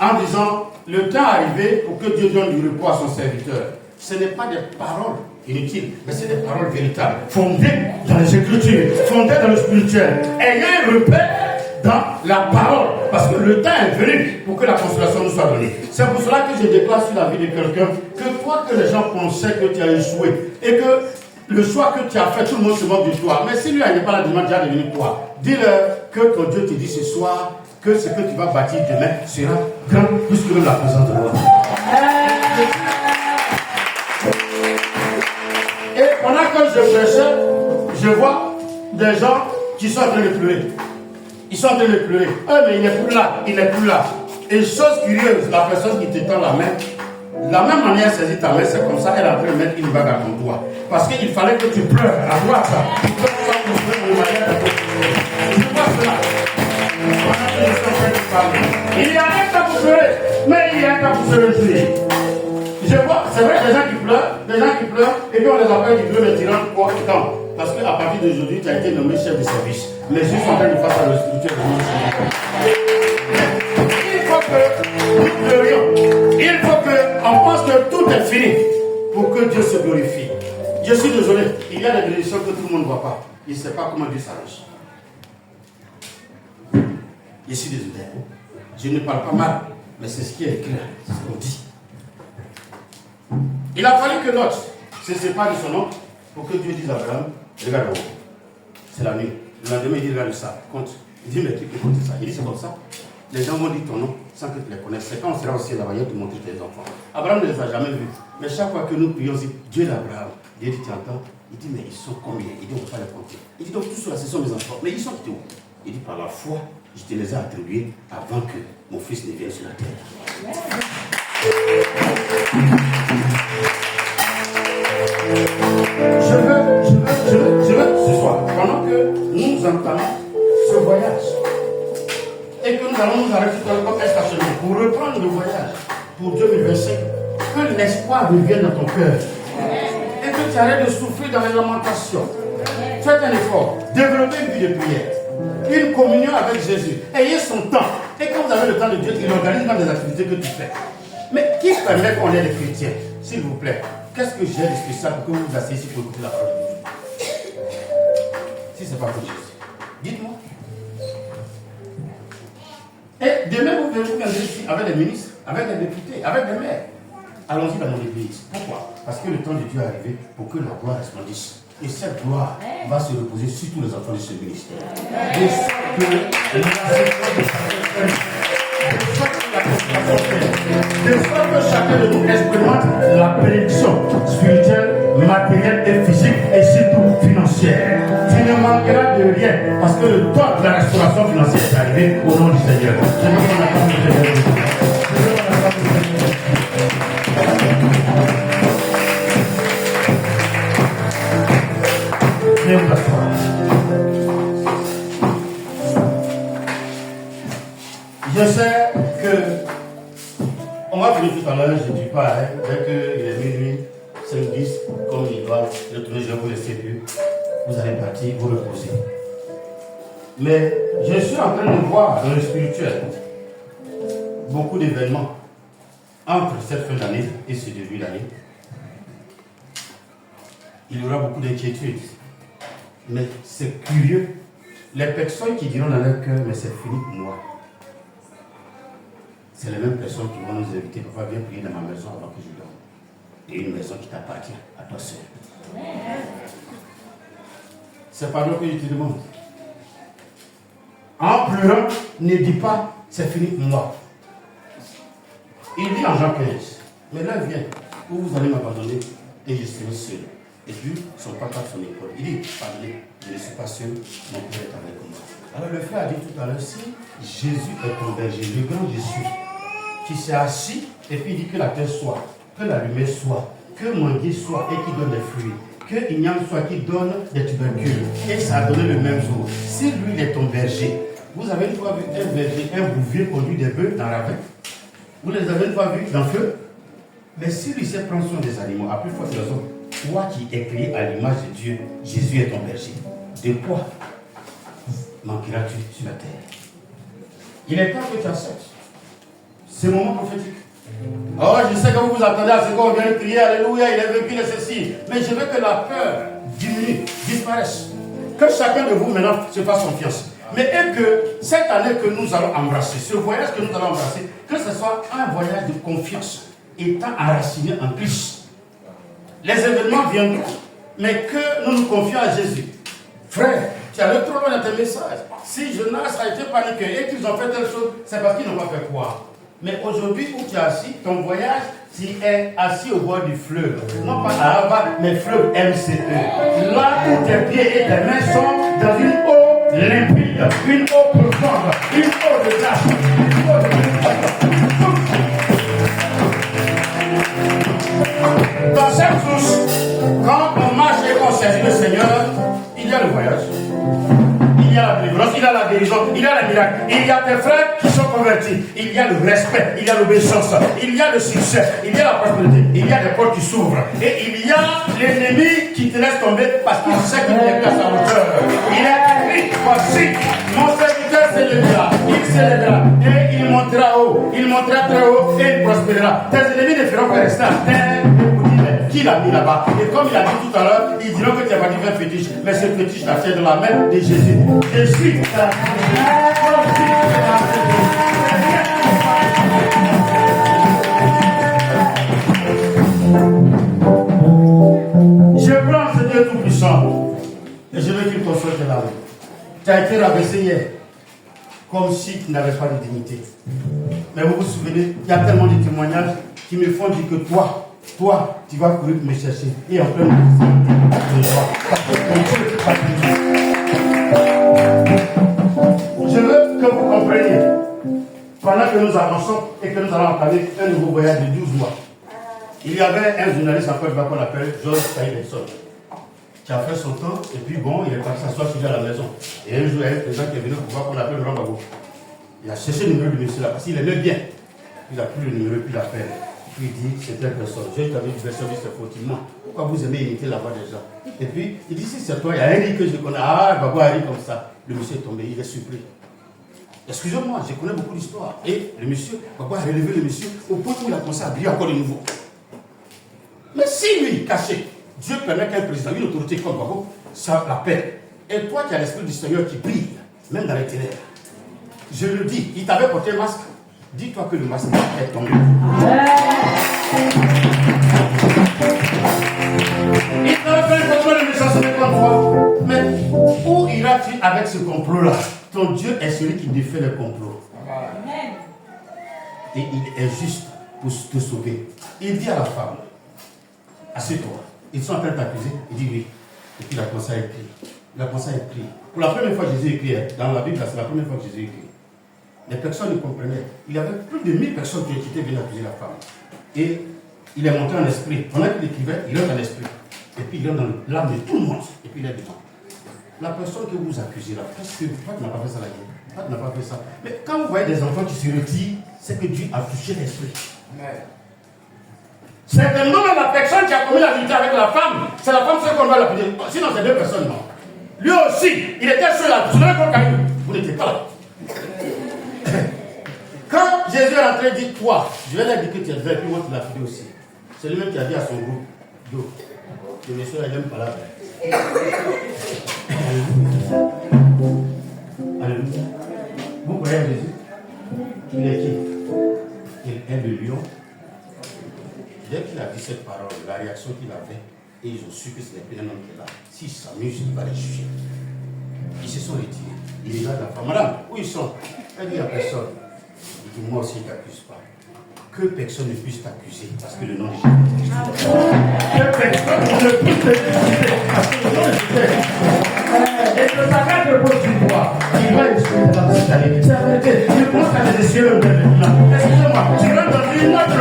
en disant, le temps est arrivé pour que Dieu donne du repos à son serviteur. Ce n'est pas des paroles inutiles, mais c'est des paroles véritables, fondées dans les Écritures, fondées dans le spirituel, ayant un repère dans la parole, parce que le temps est venu pour que la consolation nous soit donnée. C'est pour cela que je déclare sur la vie de quelqu'un que toi que les gens pensaient que tu as échoué et que le choix que tu as fait, tout le monde se moque de toi. Mais si lui n'est pas la demande, il va devenir toi. Dis-leur que ton Dieu te dit ce soir que ce que tu vas bâtir demain sera grand plus que la présence de l'autre. Et pendant que je prêchais, je vois des gens qui sont en train de pleurer. Ils sont en train de pleurer. Mais il n'est plus là, il n'est plus là. Et chose curieuse, la personne qui te tend la main, de la même manière, saisit ta main, c'est comme ça, elle est en train de mettre une bague à ton doigt. Parce qu'il fallait que tu pleures à droite. Tu peux pas construire une manière de pleurer. Je vois cela. Il y a un temps pour pleurer, mais il y a un temps pour se réjouir. Je vois, c'est vrai, des gens qui pleurent, et puis on les appelle du bleu, mais tirant pour temps. Parce qu'à partir d'aujourd'hui, tu as été nommé chef de service. Mais je suis en train de faire ça le spirituel de mon Seigneur. Il faut que nous pleurions. Il faut qu'on pense que tout est fini pour que Dieu se glorifie. Je suis désolé, il y a des bénédictions que tout le monde ne voit pas. Il ne sait pas comment Dieu s'arrange. Je suis désolé. Je ne parle pas mal, mais c'est ce qui est écrit, c'est ce qu'on dit. Il a fallu que Lot se sépare de son oncle pour que Dieu dise à Abraham, regarde là-haut, c'est la nuit. Le lendemain, il dit, regarde ça, compte. Il dit, mais tu peux compter ça. Il dit, c'est comme ça. Les gens vont dire ton nom sans que tu les connaisses. C'est quand on sera aussi là-bas, il va te montrer tes enfants. Abraham ne les a jamais vus. Mais chaque fois que nous prions, on dit, Dieu d'Abraham. Dieu dit, tu entends? Il dit, mais ils sont combien? Il dit, on ne peut pas les compter. Il dit, donc tous ceux-là, ce sont mes enfants. Mais ils sont où? Il dit, par la foi, je te les ai attribués avant que mon fils ne vienne sur la terre. Je veux ce soir, pendant que nous entamons ce voyage, et que nous allons nous arrêter comme un stationnement pour reprendre le voyage pour 2025, que l'espoir revienne dans ton cœur et que tu arrêtes de souffrir dans les lamentations. Faites un effort, développez une vie de prière, une communion avec Jésus, ayez son temps. Et quand vous avez le temps de Dieu, il organise dans des activités que tu fais. Mais qui permet qu'on ait des chrétiens? S'il vous plaît, qu'est-ce que j'ai de spécial pour que vous vous asseyez ici pour écouter la parole de Dieu? Si ce n'est pas pour Jésus, dites-moi. Et demain, vous viendrez ici avec des ministres, avec des députés, avec des maires. Allons-y dans mon église. Pourquoi? Parce que le temps de Dieu est arrivé pour que la gloire resplendisse. Et cette gloire va se reposer sur tous les enfants de ce ministère. De sorte que chacun de nous expérimente la bénédiction spirituelle, matérielle et physique et surtout financière. Tu ne manqueras de rien parce que le temps de la restauration financière est arrivé au nom du Seigneur. Je veux qu'on acclame le Seigneur. Je sais que on va finir tout à l'heure, je ne dis pas, dès qu'il est minuit, 5-10, comme il doit retourner, je vais vous laisser plus. Vous allez partir, vous reposer. Mais je suis en train de voir dans le spirituel beaucoup d'événements entre cette fin d'année et ce début d'année. Il y aura beaucoup d'inquiétudes. Mais c'est curieux. Les personnes qui diront dans leur cœur, mais c'est fini pour moi. C'est les mêmes personnes qui vont nous inviter. Papa, viens prier dans ma maison avant que je dorme. Et une maison qui t'appartient à toi seul. C'est pardon que je te demande. En pleurant, ne dis pas, c'est fini pour moi. Il dit en Jean 15, mais l'heure vient où vous allez m'abandonner et je serai seul. Et puis, son papa de son école. Il dit, pardonnez, je ne suis pas seul, mon Père est avec moi. Alors le frère a dit tout à l'heure, si Jésus est ton berger, le grand Jésus, qui s'est assis, et puis il dit que la terre soit, que la lumière soit, que manguier soit et qui donne des fruits, que igname soit qui donne des tubercules. Et ça a donné le même jour. Si lui il est ton berger, vous avez une fois vu un berger, un bouvier conduit des bœufs dans la ravin? Vous les avez une fois vus dans le feu? Mais si lui sait prendre soin des animaux, à plus forte raison, toi qui es créé à l'image de Dieu, Jésus est ton berger. De quoi manqueras-tu sur la terre? Il est temps que tu acceptes ce moment prophétique. Alors je sais que vous vous attendez à ce qu'on vienne crier, alléluia, il est vaincu de ceci. Mais je veux que la peur diminue, disparaisse. Que chacun de vous maintenant se fasse confiance. Mais et que cette année que nous allons embrasser, ce voyage que nous allons embrasser, que ce soit un voyage de confiance, étant enraciné en Christ. Les événements viendront, mais que nous nous confions à Jésus. Frère, tu as le trop loin dans tes messages. Si Jonas a été paniqué et qu'ils ont fait telle chose, c'est parce qu'ils n'ont pas fait croire. Mais aujourd'hui où tu es assis, ton voyage, tu es assis au bord du fleuve. Non pas à Ava, mais fleuve MCE. Là où tes pieds et tes mains sont dans une eau limpide, une eau profonde, une eau de glace, une eau de dans cette source, quand on marche et qu'on saisit le Seigneur, il y a le voyage, il y a la délivrance, il y a la guérison, il y a le miracle, il y a des frères qui sont convertis, il y a le respect, il y a l'obéissance, il y a le succès, il y a la prospérité, il y a des portes qui s'ouvrent, et il y a l'ennemi qui te laisse tomber parce qu'il sait qu'il n'est qu'à sa hauteur. Il est écrit, voici, mon serviteur s'élèvera, il s'élèvera, et il montera haut, il montera très haut, et il prospérera. Tes ennemis ne feront que rester à terre. Qui l'a mis là-bas? Et comme il a dit tout à l'heure, ils diront que tu as pas dit un fétiche. Mais ce fétiche-là, c'est de la main de Jésus. Jésus. larmes. Tu as été rabaissé hier, comme si tu n'avais pas de dignité. Mais vous vous souvenez, il y a tellement de témoignages qui me font dire que toi, tu vas courir me chercher. Et en plein de joie. Je veux que vous compreniez, pendant que nous avançons et que nous allons entamer un nouveau voyage de 12 mois, il y avait un journaliste en Côte d'Ivoire qu'on appelle George Taylor, qui a fait son temps, et puis bon, il est parti s'asseoir chez lui à la maison. Et un jour, il y a un président qui est venu pour voir qu'on appelle Laurent Gbagbo. Il a cherché le numéro du monsieur là, parce qu'il aimait bien. Il a pris le numéro, puis il appelle. Puis il dit, c'est telle personne. Je t'avais dit, personne, c'est fautilement. Pourquoi vous aimez imiter la voix des gens? Et puis, il dit, si c'est toi, il y a un lit que je connais. Ah, Gbagbo arrive comme ça. Le monsieur est tombé, il est surpris. Excusez-moi, je connais beaucoup d'histoires. Et le monsieur, Gbagbo a relevé le monsieur au point où il a commencé à briller encore de nouveau. Mais si lui, caché, Dieu permet qu'un président, une autorité comme Gbagbo, ça l'appelle. Et toi qui as l'esprit du Seigneur qui brille, même dans les ténèbres. Je le dis, il t'avait porté un masque. Dis-toi que le masque est tombé. Il t'avait fait un complot de méchanceté comme toi. Mais où iras-tu avec ce complot-là? Ton Dieu est celui qui défait le complot. Amen. Et il est juste pour te sauver. Il dit à la femme, assieds-toi. Ils sont en train de t'accuser. Il dit oui. Et puis il a commencé à écrire. Il a commencé à écrire. Pour la première fois, Jésus écrit. Dans la Bible, c'est la première fois que Jésus écrit. Les personnes ne comprenaient. Il y avait plus de 1000 personnes qui étaient venues accuser la femme. Et il est monté en esprit. Pendant qu'il écrivait, il entre en esprit. Et puis il entre dans l'âme de tout le monde. Et puis il est devant. La personne que vous accusez là, qu'est-ce que toi tu n'as pas fait ça la guerre? Toi tu n'as pas fait ça. Mais quand vous voyez des enfants qui se retirent, c'est que Dieu a touché l'esprit. Certainement, la personne qui a commis la vérité avec la femme, c'est la femme seule qu'on doit l'appeler. Sinon, c'est deux personnes, non. Lui aussi, il était seul là. Vous n'étiez pas là. Quand Jésus est rentré, il dit toi, je vais leur dire que tu es vrai, puis moi tu l'as fait aussi. C'est lui-même qui a dit à son groupe, yo, le monsieur il n'aime pas là. Alléluia. Vous croyez à Jésus? Il est qui? Il est le lion. Dès qu'il a dit cette parole, la réaction qu'il avait, et ils ont su que c'était un homme qui est là. S'ils s'amusent, il va les juger. Ils se sont retirés. Il est là, la femme. Madame, où ils sont? Elle dit à personne. Il dit, moi aussi, je ne t'accuse pas. Que personne ne puisse t'accuser parce que le nom de Jésus. Que personne ne puisse t'accuser parce que le nom de Jésus. Et que ça garde le poste du roi. Il va expliquer dans cette année. C'est la vérité. Je pense qu'à les essieux le là. Excusez-moi, tu rentres dans une autre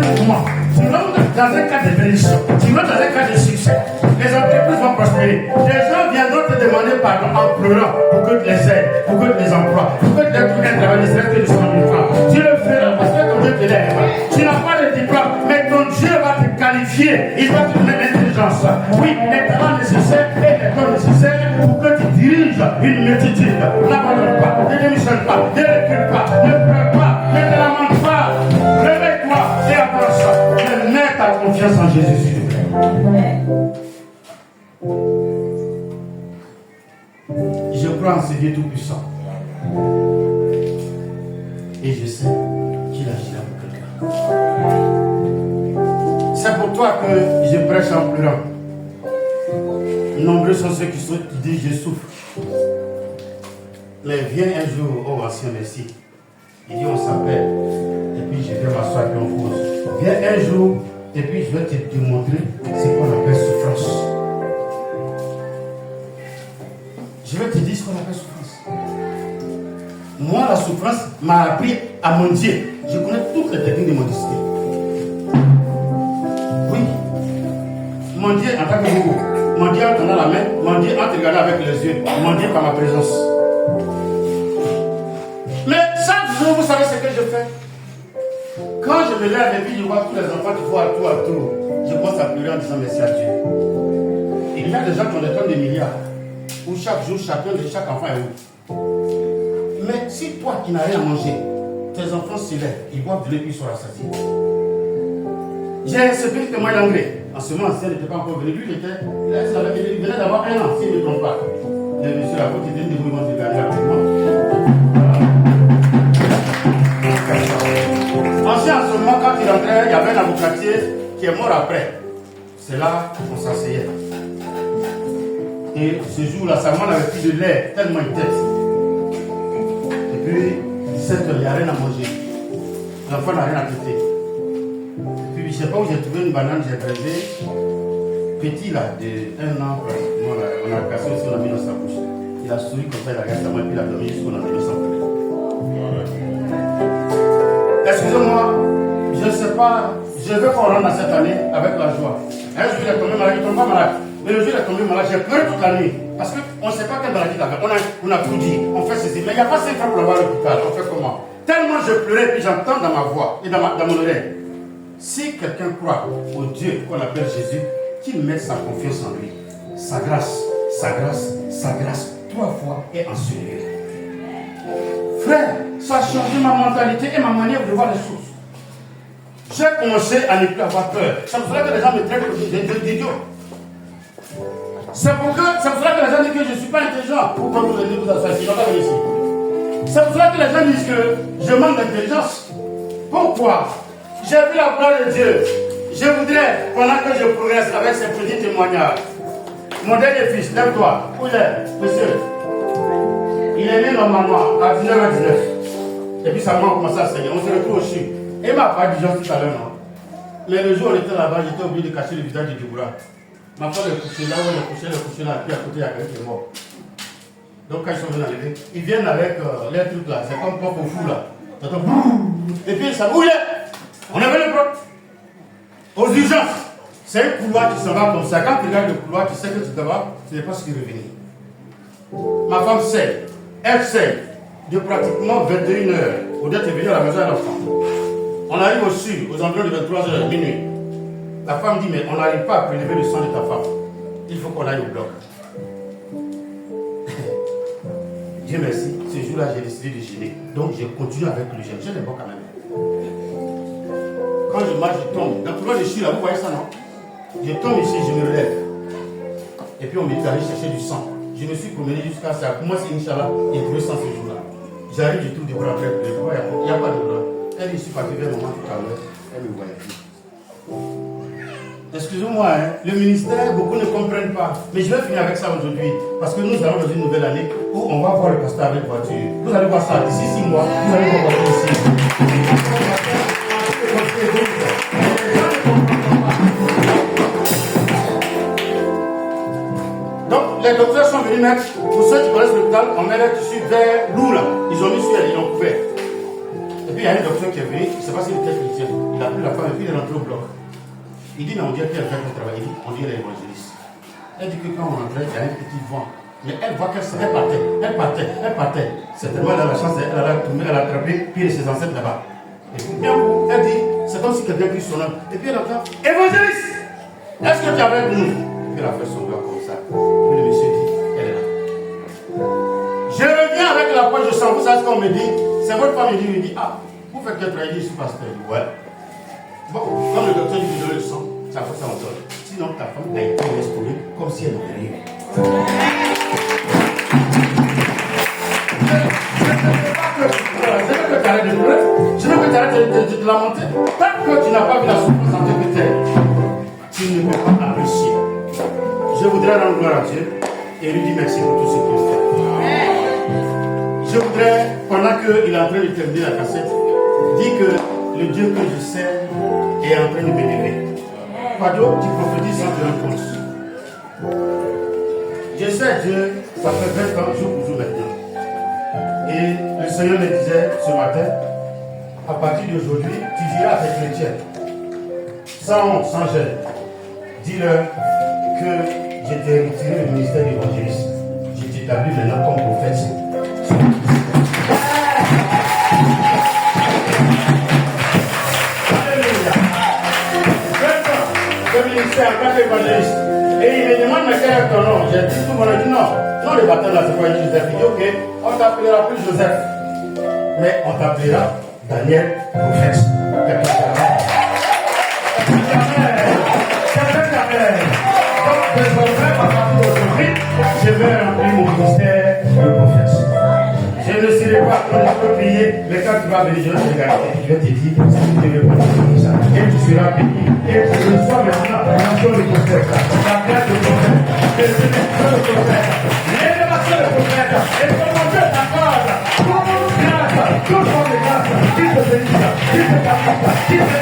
mouvement. Tu rentres dans un cas de bénédiction. Tu rentres dans un cas de succès. Les entreprises vont prospérer. Les gens viendront te demander pardon en pleurant pour que tu les aides, pour que tu les emploies, pour que tu les trouves un travail de secteur de 100 000 francs. Tu le feras parce que ton Dieu te lève. Tu n'as pas de diplôme, mais ton Dieu va te qualifier. Il va te donner l'intelligence. Oui, les talents nécessaires et les dons nécessaires pour que tu diriges une multitude. N'abandonne pas, ne démissionne pas, ne recule pas, ne pleure pas, ne te lamente pas. Réveille-toi et avance. Mais mets ta confiance en Jésus, s'il te plaît. Je crois en ce Dieu tout-puissant. Et je sais qu'il agira pour quelqu'un. C'est pour toi que je prêche en pleurant. Nombreux sont ceux qui disent je souffre. Mais viens un jour, oh ancien Messie. Il dit on s'appelle. Et puis je vais m'asseoir et on cause. Viens un jour et puis je vais te démontrer ce qu'on appelle souffrance. Je vais te dire ce qu'on appelle souffrance. Moi, la souffrance m'a appris à mendier. Je connais toutes les techniques de mendicité. Oui. Mendier en tant que boubou. Mendier en tenant la main. Mendier en te regardant avec les yeux. Mendier par ma présence. Mais chaque jour, vous savez ce que je fais? Quand je me lève et puis je vois tous les enfants qui font à tour, je commence à pleurer en disant merci à Dieu. Il y a des gens qui ont des tonnes de milliards. Où chaque jour, chacun de chaque enfant est où? Mais si toi qui n'as rien à manger, tes enfants se lèvent, ils boivent de l'eau puis ils sont rassasiés. J'ai ce petit témoin d'anglais. En ce moment, il n'était pas encore venu. Lui, il venait d'avoir 1 an, s'il ne me trompe pas. Le monsieur à côté d'un débrouillement de gagner rapidement. Ensuite, en ce moment, quand il rentrait, il y avait un avocatier qui est mort après. C'est là qu'on s'asseyait. Et Et ce jour-là, sa maman n'avait plus de lait, tellement il tête. Et puis, 17 heures, il n'y a rien à manger. L'enfant n'a rien à têter. Et puis, je ne sais pas où j'ai trouvé une banane, j'ai brisé. Petit là, de 1 an pratiquement, là, on a cassé aussi, on a mis dans sa bouche. Il a souri comme ça, il a regardé sa main, puis il a dormi jusqu'on a mis dans sa bouche. Excusez-moi, je ne sais pas, je veux qu'on rentre dans cette année avec la joie. Un jour il est tombé malade, il ne tombe pas malade. Mais le jour il est tombé malade, j'ai pleuré toute la nuit. Parce qu'on ne sait pas quelle maladie il avait. On a tout dit, on fait ceci. Mais il n'y a pas 5 francs pour l'avoir à l'hôpital. On fait comment? Tellement je pleurais, puis j'entends dans ma voix et dans mon oreille. Si quelqu'un croit au Dieu qu'on appelle Jésus, qu'il mette sa confiance en lui. Sa grâce, 3 fois est en celui. Frère, ça a changé ma mentalité et ma manière de voir les choses. J'ai commencé à ne plus avoir peur. C'est pour cela que les gens me traitent d'idiot. C'est pour cela que les gens disent que je ne suis pas intelligent. Pourquoi vous venez vous asseoir ici? C'est pour cela que les gens disent que je manque d'intelligence. Pourquoi? J'ai vu la gloire de Dieu. Je voudrais, pendant que je progresse avec ces petits témoignages, mon dernier fils, lève-toi. Où il est, monsieur? Il est né normalement à 19h19. Et puis sa maman a commencé à saigner. On se retrouve au CHU. Et il m'a pas dit juste tout à l'heure, non? Mais le jour où on était là-bas, j'étais obligé de cacher le visage de Déborah. Ma femme est couchée là, où elle est couchée là, puis à côté, il y a quelqu'un qui est mort. Donc quand ils sont venus enlever, ils viennent avec les trucs là, c'est comme pop au fou là. Et puis ça, où il est? On avait le bloc. Aux urgences. C'est un couloir qui s'en va comme ça. Quand tu regardes le couloir, tu sais que tu te vas, ce n'est pas ce qui est revenu. Ma femme sait, elle sait, de pratiquement 21h. Odette est venue à la maison à l'enfant. On arrive au sud, aux environs de 23h, minuit. La femme dit, mais on n'arrive pas à prélever le sang de ta femme. Il faut qu'on aille au bloc. Dieu merci, ce jour-là, j'ai décidé de gêner. Donc, j'ai continué avec le gène. Je n'ai pas quand même. Quand je marche, je tombe. Dans le couloir, je suis là, vous voyez ça, non? Je tombe ici, je me relève. Et puis, on me dit d'aller chercher du sang. Je me suis promené jusqu'à ça. Pour moi, c'est Inch'Allah, j'ai trouvé sang ce jour-là. J'arrive, je trouve des bras après. Il n'y a pas de bras. Elle est ici, partie vers le moment tout à l'heure. Elle me voyait plus. Excusez-moi, hein, le ministère, beaucoup ne comprennent pas. Mais je vais finir avec ça aujourd'hui. Parce que nous allons dans une nouvelle année où on va voir le pasteur avec voiture. Vous allez voir ça d'ici 6 mois. Vous allez voir voiture ici. Donc, les docteurs sont venus mettre, pour ceux qui connaissent l'hôpital, on met les tissus vers l'eau là. Ils ont mis sur elle, ils l'ont couvert. Et puis il y a un docteur qui est venu, je ne sais pas s'il était chrétien. Il a pris la femme et puis il est rentré au bloc. Il dit, mais on dirait qu'elle fait le travail. Il dit, on dirait l'évangéliste. Elle dit que quand on rentrait, il y a un petit vent. Mais elle voit qu'elle partait. Certainement, elle a la chance, elle a attrapé pire de ses ancêtres là-bas. Et puis, bien, elle dit, c'est comme si quelqu'un prit son nom. Et puis elle entend, évangéliste, est-ce que tu es avec nous? Et puis elle a fait son doigt comme ça. Puis le monsieur dit, elle est là. Je reviens avec la poche de sang. Vous savez ce qu'on me dit? C'est votre femme, il me dit, ah, vous faites quel travail? Je suis pasteur. Ouais. Bon, comme le docteur dit de donner le sang, ça faut ça en donne. Sinon, ta femme a été restaurée comme si elle n'avait rien. Je veux que tu arrêtes de pleurer. Je veux que tu arrêtes de te lamenter. Tant que tu n'as pas vu la souffrance en tes terre, tu ne peux pas apprécier. Je voudrais rendre gloire à Dieu et lui dire merci pour tout ce qu'il fait. Je voudrais, pendant qu'il est en train de terminer la cassette, dire que le Dieu que je sers est en train de m'élever. Pardon, tu prophétises sans te rendre compte. Je sais Dieu, ça fait 20 ans, jour pour jour maintenant. Et le Seigneur me disait ce matin, à partir d'aujourd'hui, tu diras à tes chrétiens, sans honte, sans gêne, dis-leur que je t'ai retiré le ministère d'évangéliste. Je t'établis maintenant comme prophète. En tant qu'évangéliste. Et il me demande mais quel est ton nom? J'ai dit tout le monde a dit non. Non, le baptême là, c'est pas Joseph. Il dit ok, on t'appellera plus Joseph. Mais on t'appellera Daniel prophète. Donc désormais, à partir d'aujourd'hui, je vais remplir mon ministère de prophète. Je Je ne serai pas, je peux prier, mais quand tu vas venir, je vais te regarder et je vais te dire ça, tu devais pas dire ça. Et tu seras béni. Et tu reçois maintenant l'action du prophète, la grâce du prophète, le bénédiction du prophète, l'élévation du prophète, et commencer ta cause. Grâce, toute forme de grâce, qui te bénisse, qui te capte, qui te